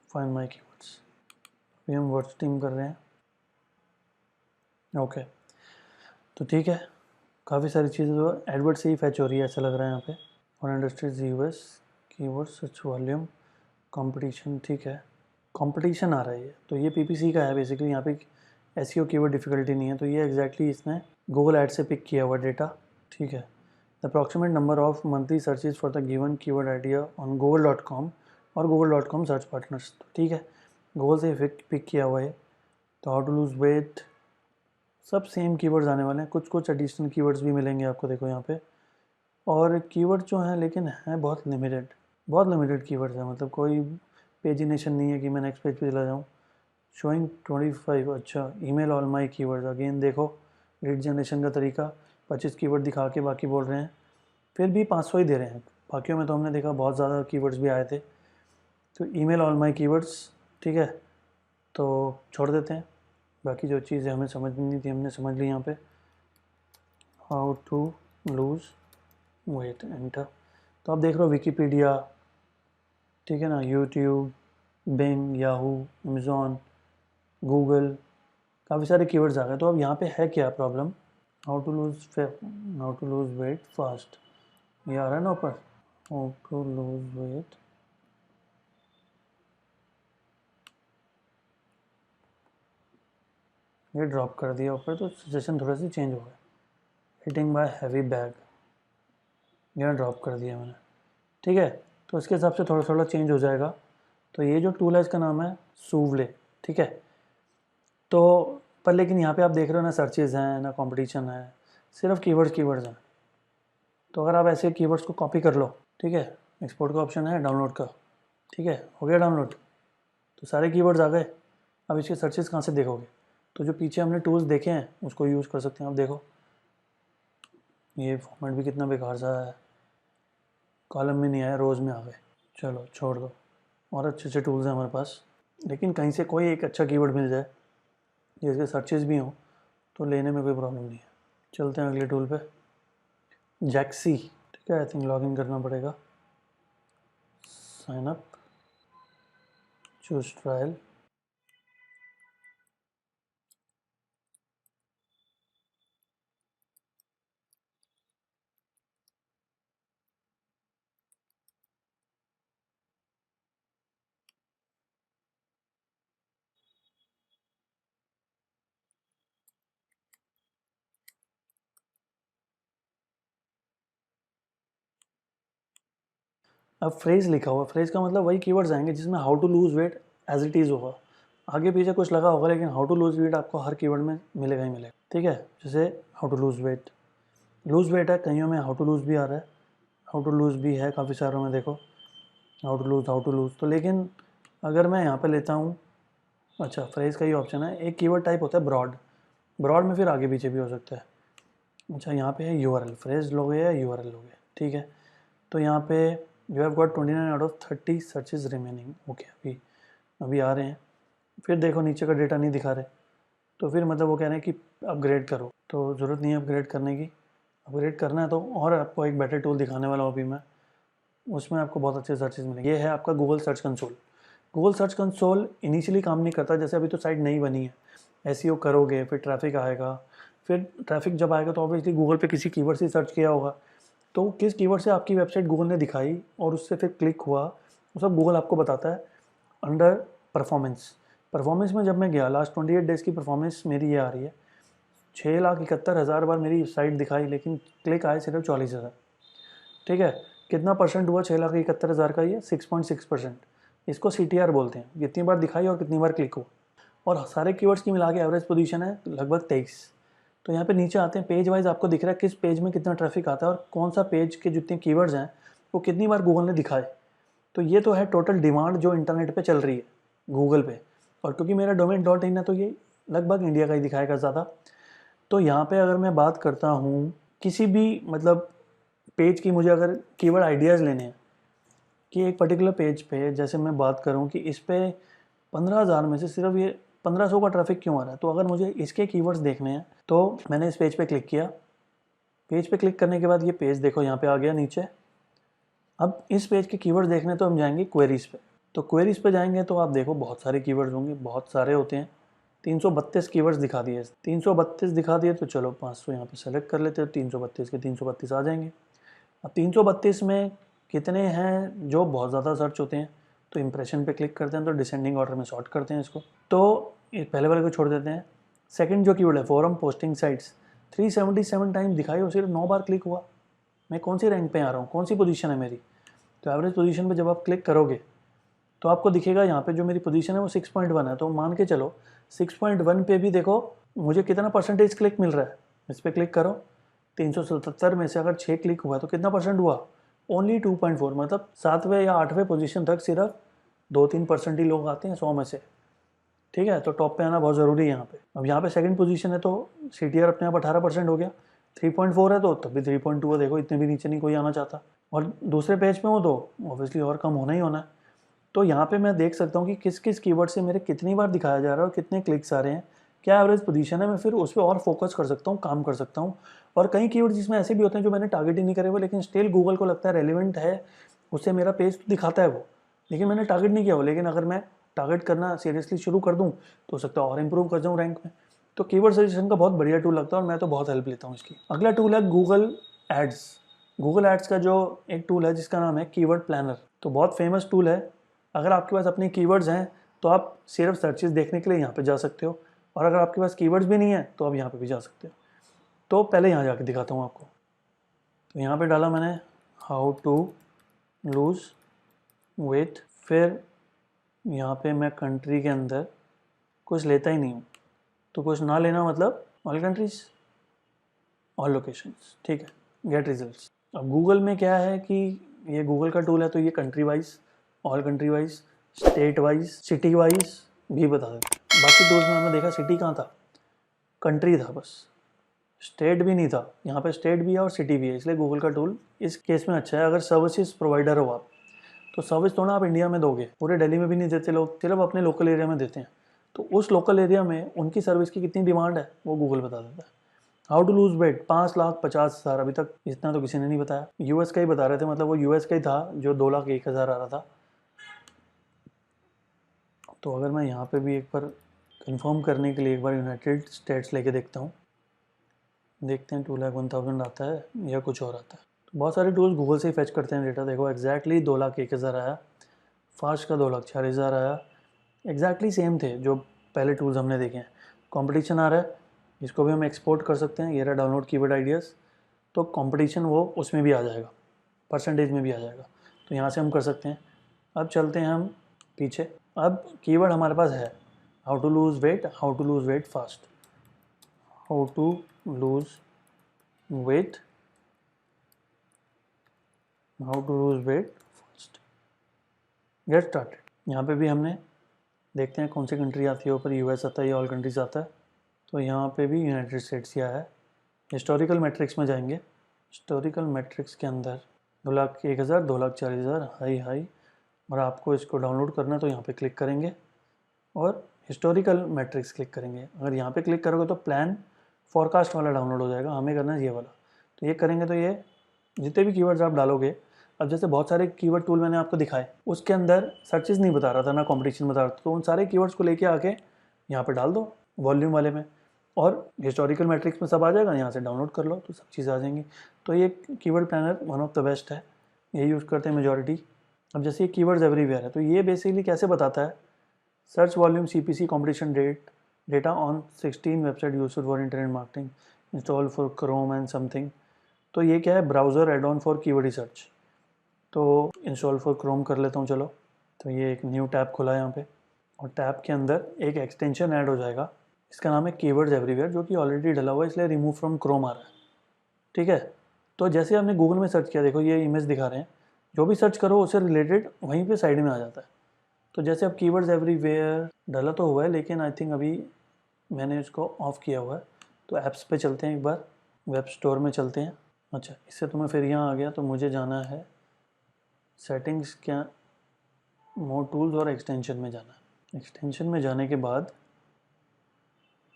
find my keywords. अभी हम वर्ड्स टीम कर रहे हैं। ओके, तो ठीक है, काफ़ी सारी चीज़ें तो एडवर्ड से ही फैच हो रही है ऐसा लग रहा है यहाँ पे। और industries US, keyword search volume, competition, ठीक है, कंपटीशन आ रहा है ये, तो ये पीपीसी का है बेसिकली। यहाँ पे एसईओ कीवर्ड डिफिकल्टी नहीं है, तो ये एग्जैक्टली इसने गूगल एड से पिक किया हुआ डेटा, ठीक है। The approximate number of monthly searches for the given keyword idea on google.com और google.com सर्च पार्टनर्स, ठीक है, गूगल से पिक किया हुआ है। तो हाउ टू लूज वेट, सब सेम कीवर्ड्स आने वाले हैं, कुछ कुछ एडिशनल कीवर्ड्स भी मिलेंगे आपको, देखो यहाँ पे। और कीवर्ड जो हैं लेकिन हैं बहुत लिमिटेड कीवर्ड्स हैं, मतलब कोई पेजिनेशन नहीं है कि मैं नेक्स्ट पेज पे चला जाऊँ। शोइंग 25, अच्छा, email all my keywords, again देखो लीड जनरेशन का तरीका, 25 कीवर्ड दिखा के बाकी बोल रहे हैं, फिर भी 500 ही दे रहे हैं। बाकियों में तो हमने देखा बहुत ज़्यादा कीवर्ड्स भी आए थे। तो ईमेल ऑल माई कीवर्ड्स, ठीक है, तो छोड़ देते हैं। बाकी जो चीज़ें हमें समझनी नहीं थी हमने समझ ली यहाँ पे। How to lose weight, enter. तो आप देख रहे हो विकीपीडिया, ठीक है ना, YouTube, Bing, Yahoo, Amazon, Google, काफ़ी सारे कीवर्ड्स आ गए। तो अब यहाँ पे है क्या problem, how to lose weight fast, ये आ रहा है ना ऊपर, हाउ टू लूज़ वेट, ये ड्रॉप कर दिया ऊपर, तो सजेशन थोड़ा सी चेंज हो गया। हिटिंग बाय हैवी बैग, ये ड्रॉप कर दिया मैंने, ठीक है। तो इसके हिसाब से थोड़ा थोड़ा चेंज हो जाएगा। तो ये जो टूल है इसका नाम है सूवले, ठीक है। तो पर लेकिन यहाँ पे आप देख रहे हो ना, सर्चेज हैं ना, कंपटीशन है, सिर्फ कीवर्ड्स हैं। तो अगर आप ऐसे कीवर्ड्स को कॉपी कर लो, ठीक है, एक्सपोर्ट का ऑप्शन है डाउनलोड का, ठीक है, हो गया डाउनलोड, तो सारे कीवर्ड्स आ गए। अब इसके सर्चेज कहाँ से देखोगे, तो जो पीछे हमने टूल्स देखे हैं उसको यूज़ कर सकते हैं। आप देखो ये फॉर्मेट भी कितना बेकार सा है, कॉलम में नहीं आया, रोज़ में आ गए। चलो छोड़ दो, और अच्छे अच्छे टूल्स हैं हमारे पास, लेकिन कहीं से कोई एक अच्छा कीवर्ड मिल जाए जिसके सर्चेज भी हों तो लेने में कोई प्रॉब्लम नहीं है। चलते हैं अगले टूल पे, जैक्सी, ठीक है। आई थिंक लॉगिन करना पड़ेगा, साइन अप, चूज ट्रायल, अब फ्रेज लिखा हुआ, फ्रेज का मतलब वही कीवर्ड्स आएंगे जिसमें how to lose weight as it is होगा, आगे पीछे कुछ लगा होगा, लेकिन हाउ टू लूज वेट आपको हर कीवर्ड में मिलेगा ही मिलेगा, ठीक है। जैसे हाउ टू लूज वेट है, कईयों में हाउ टू लूज भी आ रहा है, हाउ टू लूज भी है काफ़ी सारों में, देखो हाउ टू लूज। तो लेकिन अगर मैं यहाँ पे लेता हूँ, अच्छा फ्रेज का ही ऑप्शन है, एक कीवर्ड टाइप होता है ब्रॉड, ब्रॉड में फिर आगे पीछे भी हो सकता है। अच्छा यहाँ पे है यूआरएल, फ्रेज लोगे या यूआरएल लोगे, ठीक है। तो यहाँ पे you have got 29 out of 30 searches remaining, okay, अभी अभी आ रहे हैं। फिर देखो नीचे का डेटा नहीं दिखा रहे, तो फिर मतलब वो कह रहे हैं कि अपग्रेड करो, तो ज़रूरत नहीं है अपग्रेड करने की। अपग्रेड करना है तो और आपको एक बेटर टूल दिखाने वाला हूँ अभी मैं, उसमें आपको बहुत अच्छे सर्चेज मिलेंगे। ये है आपका Google search console. Google search console initially काम नहीं करता, जैसे अभी तो साइट नई बनी है, एसईओ करोगे फिर ट्रैफिक आएगा, फिर ट्रैफिक जब आएगा तो ऑब्वियसली गूगल पे किसी कीवर्ड से सर्च किया होगा, तो किस कीवर्ड से आपकी वेबसाइट गूगल ने दिखाई और उससे फिर क्लिक हुआ, वो सब गूगल आपको बताता है अंडर परफॉर्मेंस। परफॉर्मेंस में जब मैं गया, लास्ट 28 डेज़ की परफॉर्मेंस मेरी ये आ रही है, 6,71,000 बार मेरी साइट दिखाई, लेकिन क्लिक आए सिर्फ 44,000, ठीक है। कितना परसेंट हुआ 6,71,000 का, ये 6.6%। इसको CTR बोलते हैं, कितनी बार दिखाई और कितनी बार क्लिक हुआ। और सारे कीवर्ड्स की मिला के एवरेज पोजीशन है लगभग 23। तो यहाँ पे नीचे आते हैं, पेज वाइज आपको दिख रहा है किस पेज में कितना ट्रैफिक आता है और कौन सा पेज के जितने कीवर्ड्स हैं वो कितनी बार गूगल ने दिखाए। तो ये तो है टोटल डिमांड जो इंटरनेट पे चल रही है गूगल पे, और क्योंकि मेरा डोमेन .in है तो ये लगभग इंडिया का ही दिखाएगा ज़्यादा। तो यहाँ पे अगर मैं बात करता हूँ किसी भी मतलब पेज की, मुझे अगर कीवर्ड आइडियाज़ लेने हैं कि एक पर्टिकुलर पेज पे, जैसे मैं बात करूँ कि इस पे 15,000 में से सिर्फ ये 1500 का ट्रैफिक क्यों आ रहा है, तो अगर मुझे इसके कीवर्ड्स देखने हैं तो मैंने इस पेज पे क्लिक किया। पेज पे क्लिक करने के बाद ये पेज देखो यहाँ पे आ गया नीचे। अब इस पेज के कीवर्ड्स देखने तो हम जाएंगे क्वेरीज पे, तो क्वेरीज पे जाएंगे तो आप देखो बहुत सारे कीवर्ड्स होंगे, बहुत सारे होते हैं, 332 कीवर्ड्स दिखा दिए। 332 दिखा दिए तो चलो 500 यहाँ पे सेलेक्ट कर लेते हैं, 332 के 332 आ जाएंगे। अब 332 में कितने हैं जो बहुत ज़्यादा सर्च होते हैं, तो इंप्रेशन पे क्लिक करते हैं, तो डिसेंडिंग ऑर्डर में सॉर्ट करते हैं इसको। तो ये पहले वाले को छोड़ देते हैं। सेकंड जो कीवर्ड है फोरम पोस्टिंग साइट्स, 377 टाइम दिखाई और सिर्फ 9 बार क्लिक हुआ। मैं कौन सी रैंक पे आ रहा हूँ, कौन सी पोजीशन है मेरी? तो एवरेज पोजीशन पे जब आप क्लिक करोगे तो आपको दिखेगा यहाँ पे जो मेरी पोजीशन है वो 6.1 है। तो मान के चलो 6.1 पे भी देखो मुझे कितना परसेंटेज क्लिक मिल रहा है। इस पर क्लिक करो, 377 में से अगर 6 क्लिक हुआ तो कितना परसेंट हुआ? ओनली 2.4, मतलब 7वें या 8वें पोजीशन तक सिर्फ 2-3% ही लोग आते हैं 100 में से। ठीक है, तो टॉप पे आना बहुत ज़रूरी है यहाँ पे। अब यहाँ पे सेकंड पोजीशन है तो CTR अपने आप 18% हो गया। 3.4 है तो तब भी 3.2 है, देखो इतने भी नीचे नहीं कोई आना चाहता। और दूसरे पेज पे हो तो ऑब्वियसली और कम होना ही होना है। तो यहाँ पे मैं देख सकता हूँ कि किस किस कीवर्ड से मेरे कितनी बार दिखाया जा रहा है और कितने क्लिक्स आ रहे हैं, क्या एवरेज पोजीशन है। मैं फिर उस पर और फोकस कर सकता हूँ, काम कर सकता हूँ। और कई कीवर्ड जिसमें ऐसे भी होते हैं जो मैंने टारगेट ही नहीं करे हुए, लेकिन स्टिल गूगल को लगता है रेलिवेंट है, उससे मेरा पेज तो दिखाता है वो, लेकिन मैंने टारगेट नहीं किया हो। लेकिन अगर मैं टारगेट करना सीरियसली शुरू कर दूँ तो हो सकता है और इंप्रूव कर जाऊँ रैंक में। तो कीवर्ड सजेशन का बहुत बढ़िया टूल लगता है और मैं तो बहुत हेल्प लेता हूँ इसकी। अगला टूल है गूगल एड्स। गूगल एड्स का जो एक टूल है जिसका नाम है कीवर्ड प्लानर, तो बहुत फेमस टूल है। अगर आपके पास अपनी कीवर्ड्स हैं तो आप सिर्फ सर्चेस देखने के लिए यहाँ पे जा सकते हो, और अगर आपके पास कीवर्ड्स भी नहीं है तो आप यहाँ पे भी जा सकते हो। तो पहले यहाँ जाके दिखाता हूँ आपको। तो यहाँ पे डाला मैंने हाउ टू लूज़ वेट, फिर यहाँ पे मैं कंट्री के अंदर कुछ लेता ही नहीं हूँ। तो कुछ ना लेना मतलब ऑल कंट्रीज, ऑल लोकेशंस, ठीक है, गेट रिजल्ट्स। अब गूगल में क्या है कि ये गूगल का टूल है तो ये country wise, all country wise, state wise, city wise भी बता देता है। बाकी टूल्स में हमने देखा सिटी कहाँ था, कंट्री था बस, स्टेट भी नहीं था। यहाँ पे स्टेट भी है और सिटी भी है, इसलिए गूगल का टूल इस केस में अच्छा है। अगर सर्विसेज प्रोवाइडर हो आप, तो सर्विस तो ना आप इंडिया में दोगे, पूरे दिल्ली में भी नहीं देते लोग, सिर्फ अपने लोकल एरिया में देते हैं। तो उस लोकल एरिया में उनकी सर्विस की कितनी डिमांड है वो गूगल बता देता है। हाउ टू लूज वेट 5,50,000, अभी तक इतना तो किसी ने नहीं बताया। यूएस का ही बता रहे थे, मतलब वो यूएस का ही था जो 2,01,000 आ रहा था। तो अगर मैं यहाँ पे भी एक बार कंफर्म करने के लिए एक बार यूनाइटेड स्टेट्स लेके देखता हूँ, देखते हैं 2,01,000 आता है या कुछ और आता है। तो बहुत सारे टूल्स गूगल से ही फैच करते हैं डेटा। देखो एग्जैक्टली 2,01,000 आया, फास्ट का 2,40,000 आया, एग्जैक्टली सेम थे जो पहले टूल्स हमने देखे हैं। कंपटीशन आ रहा है, इसको भी हम एक्सपोर्ट कर सकते हैं, ये रहा डाउनलोड कीवर्ड आइडियाज़। तो कंपटीशन वो उसमें भी आ जाएगा, परसेंटेज में भी आ जाएगा, तो यहाँ से हम कर सकते हैं। अब चलते हैं हम पीछे। अब कीवर्ड हमारे पास है how to lose weight, how to lose weight fast, how to lose weight, how to lose weight fast, get started. यहाँ पे भी हमने देखते हैं कौन सी कंट्री आती है ऊपर, यूएस आता है या ऑल कंट्रीज आता है। तो यहाँ पे भी यूनाइटेड स्टेट्स ही आया है। हिस्टोरिकल मैट्रिक्स में जाएंगे, हिस्टोरिकल मैट्रिक्स के अंदर 2,01,000, 2,40,000, हाई हाई, और आपको इसको डाउनलोड करना है तो यहाँ पे क्लिक करेंगे और हिस्टोरिकल मैट्रिक्स क्लिक करेंगे। अगर यहाँ पे क्लिक करोगे तो प्लान फॉरकास्ट वाला डाउनलोड हो जाएगा, हमें करना है ये वाला। तो ये करेंगे तो ये जितने भी कीवर्ड्स आप डालोगे, अब जैसे बहुत सारे कीवर्ड टूल मैंने आपको दिखाए, उसके अंदर सर्चेज नहीं बता रहा था ना कंपटीशन बता रहा था, तो उन सारे कीवर्ड्स को लेके आके यहाँ पे डाल दो वॉल्यूम वाले में, और हिस्टोरिकल मैट्रिक्स में सब आ जाएगा, यहाँ से डाउनलोड कर लो तो सब चीज़ें आ जाएंगी। तो ये keyword planner one of the best है, ये यूज़ करते हैं मेजॉरिटी। अब जैसे ये कीवर्ड्स एवरीवेयर है, तो ये बेसिकली कैसे बताता है, search volume, CPC, competition rate, data on 16 website used for internet marketing, install for Chrome and something. तो ये क्या है, browser add on for keyword research. तो इंस्टॉल फॉर क्रोम कर लेता हूँ चलो। तो ये एक न्यू टैब खुला है यहाँ पे, और टैब के अंदर एक एक्सटेंशन ऐड हो जाएगा, इसका नाम है कीवर्ड्स एवरीवेयर, जो कि ऑलरेडी डला हुआ है इसलिए रिमूव फ्रॉम क्रोम आ रहा है। ठीक है, तो जैसे आपने गूगल में सर्च किया, देखो ये इमेज दिखा रहे हैं, जो भी सर्च करो उससे रिलेटेड वहीं पे साइड में आ जाता है। तो जैसे अब कीवर्ड्स एवरीवेयर डला तो हुआ है, लेकिन आई थिंक अभी मैंने इसको ऑफ किया हुआ है। तो ऐप्स पे चलते हैं, एक बार वेब स्टोर में चलते हैं। अच्छा, इससे तो मैं फिर यहाँ आ गया, तो मुझे जाना है सेटिंग्स, क्या मोर टूल्स और एक्सटेंशन में जाना है। एक्सटेंशन में जाने के बाद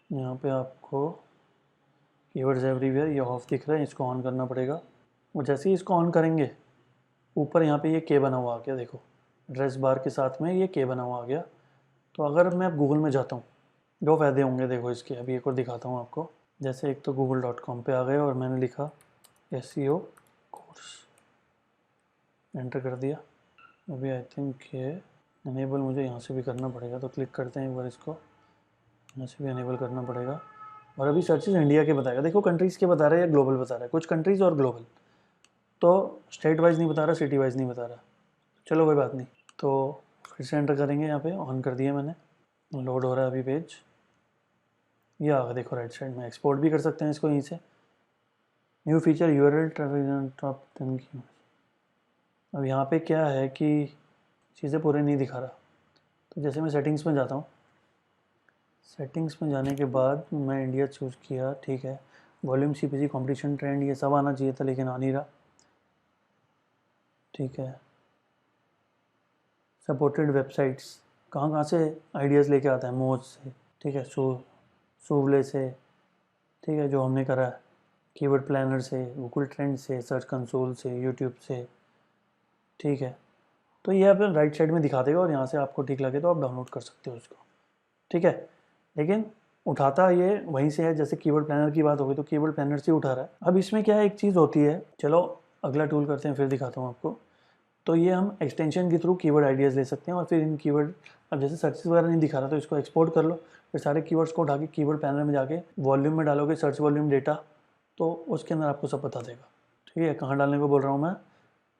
यहाँ पे आपको कीवर्ड्स एवरीवेयर ये ऑफ दिख रहा है, इसको ऑन करना पड़ेगा। और जैसे ही इसको ऑन करेंगे, ऊपर यहाँ पे ये के बना हुआ आ गया, देखो एड्रेस बार के साथ में ये के बना हुआ आ गया। तो अगर मैं अब गूगल में जाता हूँ, दो फ़ायदे होंगे देखो इसके, अभी एक और दिखाता हूँ आपको। जैसे एक तो google.com पे आ गए और मैंने लिखा SEO कोर्स, एंटर कर दिया। अभी आई थिंक ये इनेबल मुझे यहाँ से भी करना पड़ेगा, तो क्लिक करते हैं एक बार इसको, यहाँ से भी इनेबल करना पड़ेगा। और अभी सर्चेज इंडिया के बताएगा, देखो कंट्रीज़ के बता रहा है या ग्लोबल बता रहा है, कुछ कंट्रीज़ और ग्लोबल, तो स्टेट वाइज नहीं बता रहा, सिटी वाइज नहीं बता रहा। चलो कोई बात नहीं, तो फिर से एंटर करेंगे, यहाँ पे ऑन कर दिया मैंने, लोड हो रहा है अभी पेज। ये आ गया देखो राइट साइड में, एक्सपोर्ट भी कर सकते हैं इसको यहीं से। New feature URL traffic top 10 की। अब यहाँ पे क्या है कि चीज़ें पूरे नहीं दिखा रहा, तो जैसे मैं सेटिंग्स में जाता हूँ, सेटिंग्स में जाने के बाद मैं इंडिया चूज़ किया, ठीक है। वॉल्यूम, CPC, कंपटीशन, ट्रेंड, ये सब आना चाहिए था लेकिन आ नहीं रहा, ठीक है। सपोर्टेड वेबसाइट्स, कहाँ कहाँ से आइडियाज़ लेके आता है, मोज से, ठीक है, सूवले से, ठीक है, जो हमने करा है, कीवर्ड प्लानर से, गूगल ट्रेंड से, सर्च कंसोल से, यूट्यूब से, ठीक है। तो ये आप राइट साइड में दिखा देगा और यहाँ से आपको ठीक लगे तो आप डाउनलोड कर सकते हो उसको, ठीक है। लेकिन उठाता ये वहीं से है, जैसे कीवर्ड प्लानर की बात होगी तो कीवर्ड प्लानर से उठा रहा है। अब इसमें क्या है, एक चीज़ होती है, चलो अगला टूल करते हैं फिर दिखाता हूँ आपको। तो ये हम एक्सटेंशन के थ्रू कीवर्ड आइडियाज़ ले सकते हैं और फिर इन कीवर्ड, अब जैसे सर्चेस वगैरह नहीं दिखा रहा तो इसको एक्सपोर्ट कर लो, फिर सारे कीवर्ड्स को उठा के कीवर्ड पैनल में जाके वॉल्यूम में डालोगे, सर्च वॉल्यूम डेटा, तो उसके अंदर आपको सब बता देगा, ठीक है। कहाँ डालने को बोल रहा हूँ मैं,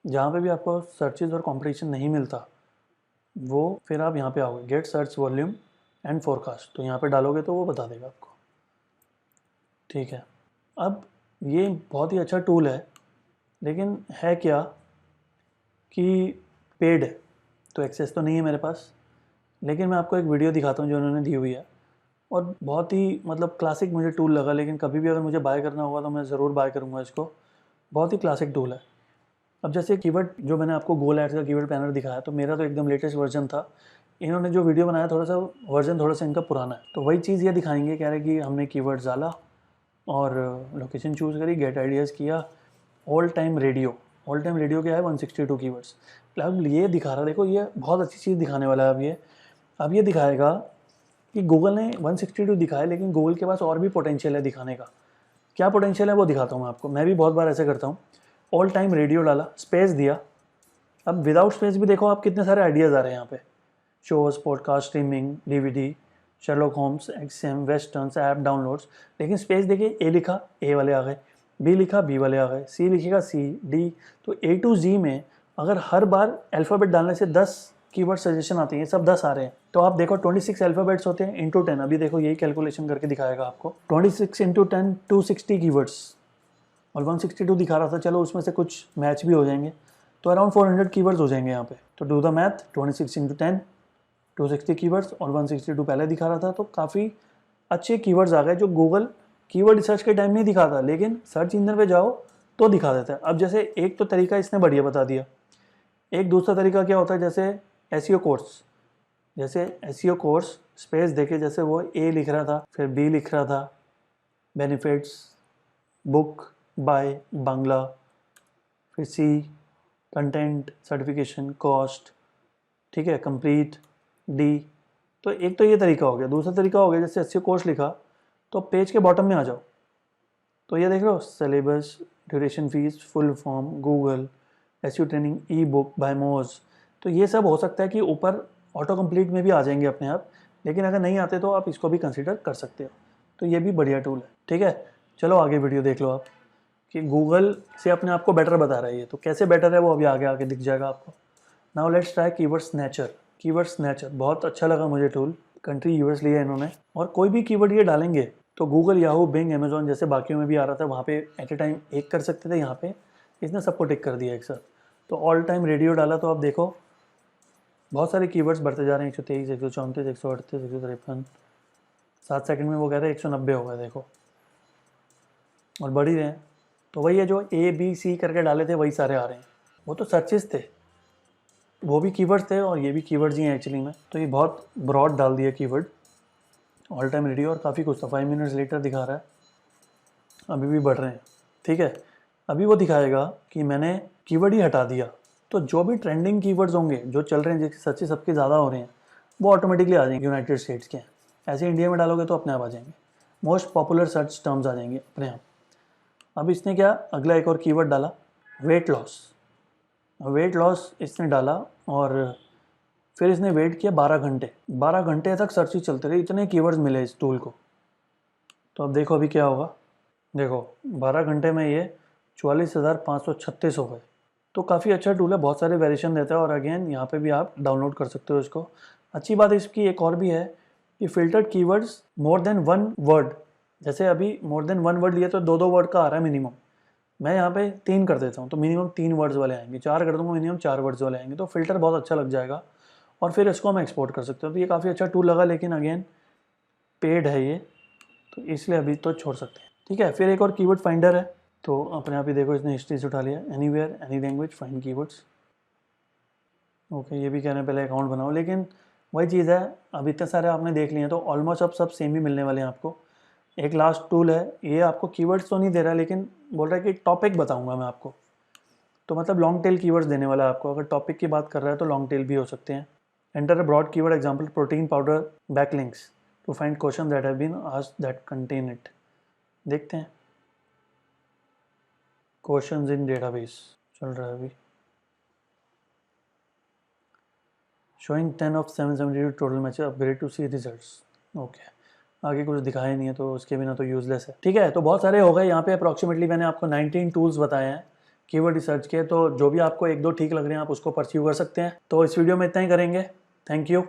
जहाँ पे भी आपको सर्चेज और कॉम्पिटिशन नहीं मिलता वो फिर आप यहाँ पे आओगे, get search volume and forecast, तो यहाँ पे डालोगे तो वो बता देगा आपको, ठीक है। अब ये बहुत ही अच्छा टूल है, लेकिन है क्या कि पेड है, तो एक्सेस तो नहीं है मेरे पास। लेकिन मैं आपको एक वीडियो दिखाता हूँ जो उन्होंने दी हुई है, और बहुत ही मतलब क्लासिक मुझे टूल लगा, लेकिन कभी भी अगर मुझे बाय करना होगा तो मैं ज़रूर बाय करूँगा इसको, बहुत ही क्लासिक टूल है। अब जैसे कीवर्ड जो मैंने आपको गूगल एड्स का कीवर्ड प्लानर दिखाया, तो मेरा तो एकदम लेटेस्ट वर्जन था, इन्होंने जो वीडियो बनाया थोड़ा सा वर्जन थोड़ा सा इनका पुराना है, तो वही चीज़ ये दिखाएंगे, कह रहे कि हमने कीवर्ड डाला और लोकेशन चूज़ करी, गेट आइडियाज़ किया, all time radio, all time radio क्या है 162 कीवर्ड्स। अब ये दिखा रहा, देखो ये बहुत अच्छी चीज़ दिखाने वाला है। अब ये दिखाएगा कि गूगल ने 162 दिखाया, लेकिन गूगल के पास और भी पोटेंशियल है दिखाने का। क्या पोटेंशियल है वो दिखाता हूँ मैं आपको, मैं भी बहुत बार ऐसे करता हूँ। ऑल टाइम रेडियो डाला, स्पेस दिया, अब विदाउट स्पेस भी देखो आप कितने सारे आइडियाज़ आ रहे हैं यहाँ पे, shows, podcast, streaming, DVD, Sherlock Holmes, XM, westerns, app downloads. लेकिन स्पेस देखिए, ए लिखा ए वाले आ गए, बी लिखा बी वाले आ गए, सी लिखेगा CD, तो A to Z में अगर हर बार अल्फ़ाबेट डालने से 10 कीवर्ड सजेशन आते हैं, ये सब 10 आ रहे हैं, तो आप देखो 26 अल्फ़ाबेट्स होते हैं इंटू 10, अभी देखो यही कैलकुलेशन करके दिखाएगा आपको, 26 इंटू 10 260 कीवर्ड्स, और 162 दिखा रहा था, चलो उसमें से कुछ मैच भी हो जाएंगे, तो अराउंड 400 कीवर्ड्स हो जाएंगे यहाँ पे। तो do the math, 26 into 10 260 keywords, और 162 पहले दिखा रहा था, तो काफ़ी अच्छे कीवर्ड्स आ गए जो गूगल कीवर्ड रिसर्च के टाइम नहीं दिखाता, लेकिन सर्च इंजन पे जाओ तो दिखा देता है। अब जैसे एक तो तरीका इसने बढ़िया बता दिया, एक दूसरा तरीका क्या होता है, जैसे SEO कोर्स, जैसे SEO कोर्स स्पेस देके, जैसे वो A लिख रहा था, फिर B लिख रहा था, बेनिफिट्स, बुक बाय बांग्ला, फिर C कंटेंट, सर्टिफिकेशन, कॉस्ट, ठीक है, कंप्लीट, D। तो एक तो ये तरीका हो गया। दूसरा तरीका हो गया, जैसे SEO कोर्स लिखा तो पेज के बॉटम में आ जाओ, तो ये देख लो, syllabus, duration, fees, full form, Google, SEO training, ebook by Moz. तो ये सब हो सकता है कि ऊपर ऑटो कंप्लीट में भी आ जाएंगे अपने आप, लेकिन अगर नहीं आते तो आप इसको भी कंसिडर कर सकते हो, तो ये भी बढ़िया टूल है, ठीक है। चलो आगे वीडियो देख लो आप, कि गूगल से अपने आप को बेटर बता रहा है ये, तो कैसे बेटर है वो अभी आगे आगे दिख जाएगा आपको। Now let's try keyword snatcher. Keyword snatcher बहुत अच्छा लगा मुझे टूल, कंट्री US लिया इन्होंने, और कोई भी कीवर्ड ये डालेंगे तो गूगल, याहू, बिंग, अमेजोन जैसे बाकियों में भी आ रहा था, वहाँ पे एट ए टाइम एक कर सकते थे, यहाँ पे इसने सबको टिक कर दिया एक साथ। तो ऑल टाइम रेडियो डाला तो आप देखो बहुत सारे कीवर्ड्स बढ़ते जा रहे हैं, 123, 134, 138, 153, 7 सेकंड में वो कह रहे हैं 190 हो गए, देखो, और बढ़ ही रहे हैं। तो वही है, जो ABC करके डाले थे वही सारे आ रहे हैं, वो तो सर्चेस थे, वो भी कीवर्ड्स थे और ये भी कीवर्ड्स ही हैं एक्चुअली में। तो ये बहुत ब्रॉड डाल दिया कीवर्ड, ऑल टाइम रेडियो, और काफ़ी कुछ था। 5 मिनट्स लेटर दिखा रहा है, अभी भी बढ़ रहे हैं, ठीक है। अभी वो दिखाएगा कि मैंने कीवर्ड ही हटा दिया, तो जो भी ट्रेंडिंग कीवर्ड्स होंगे जो चल रहे हैं, जिसके सर्चेस सबके ज़्यादा हो रहे हैं, वो ऑटोमेटिकली आ जाएंगे, यूनाइटेड स्टेट्स के हैं, ऐसे इंडिया में डालोगे तो अपने आप आ जाएंगे, मोस्ट पॉपुलर सर्च टर्म्स आ जाएंगे अपने आप। अब इसने क्या अगला एक और कीवर्ड डाला, वेट लॉस। वेट लॉस इसने डाला और फिर इसने वेट किया 12 घंटे। 12 घंटे तक सर्च ही चलते रहे, इतने कीवर्ड्स मिले इस टूल को। तो अब देखो अभी क्या होगा, देखो 12 घंटे में ये 44,536 हो गए। तो काफ़ी अच्छा टूल है, बहुत सारे वेरिएशन देता है और अगेन यहाँ पे भी आप डाउनलोड कर सकते हो इसको। अच्छी बात इसकी एक और भी है कि filtered keywords more than 1 word, जैसे अभी मोर देन 1 वर्ड लिए तो 2-2 वर्ड का आ रहा है मिनिमम, मैं यहाँ पे 3 कर देता हूँ तो मिनिमम 3 वर्ड्स वाले आएंगे, 4 कर दूँगा मिनिमम 4 वर्ड्स वाले आएंगे। तो फिल्टर बहुत अच्छा लग जाएगा और फिर इसको हम एक्सपोर्ट कर सकते हो। तो ये काफ़ी अच्छा टूल लगा, लेकिन अगेन पेड है ये, तो इसलिए अभी तो छोड़ सकते हैं, ठीक है। फिर एक और कीवर्ड फाइंडर है, तो अपने आप ही देखो इसने हिस्ट्री से उठा लिया, anywhere any language find keywords. Okay, ये भी कह रहे हैं पहले अकाउंट बनाओ, लेकिन वही चीज़ है, अब इतने सारे आपने देख लिए हैं तो ऑलमोस्ट अब सब सेम ही मिलने वाले हैं आपको। एक लास्ट टूल है, ये आपको कीवर्ड्स तो नहीं दे रहा है, लेकिन बोल रहा है कि टॉपिक बताऊंगा मैं आपको, तो मतलब लॉन्ग टेल कीवर्ड्स देने वाला है आपको। अगर टॉपिक की बात कर रहा है तो लॉन्ग टेल भी हो सकते हैं। Enter a broad keyword example protein powder backlinks to find question that have been asked that contain it. देखते हैं, क्वेश्चंस इन डेटाबेस चल रहा है अभी, showing 10 of 772 total matches upgrade to see results. Okay, आगे कुछ दिखाया नहीं है तो उसके बिना तो यूजलेस है, ठीक है। तो बहुत सारे हो गए यहाँ पे, अप्रॉक्सीमेटली मैंने आपको 19 टूल्स बताए हैं कीवर्ड रिसर्च के, तो जो भी आपको 1-2 ठीक लग रहे हैं आप उसको परस्यू कर सकते हैं। तो इस वीडियो में इतना ही करेंगे, थैंक यू।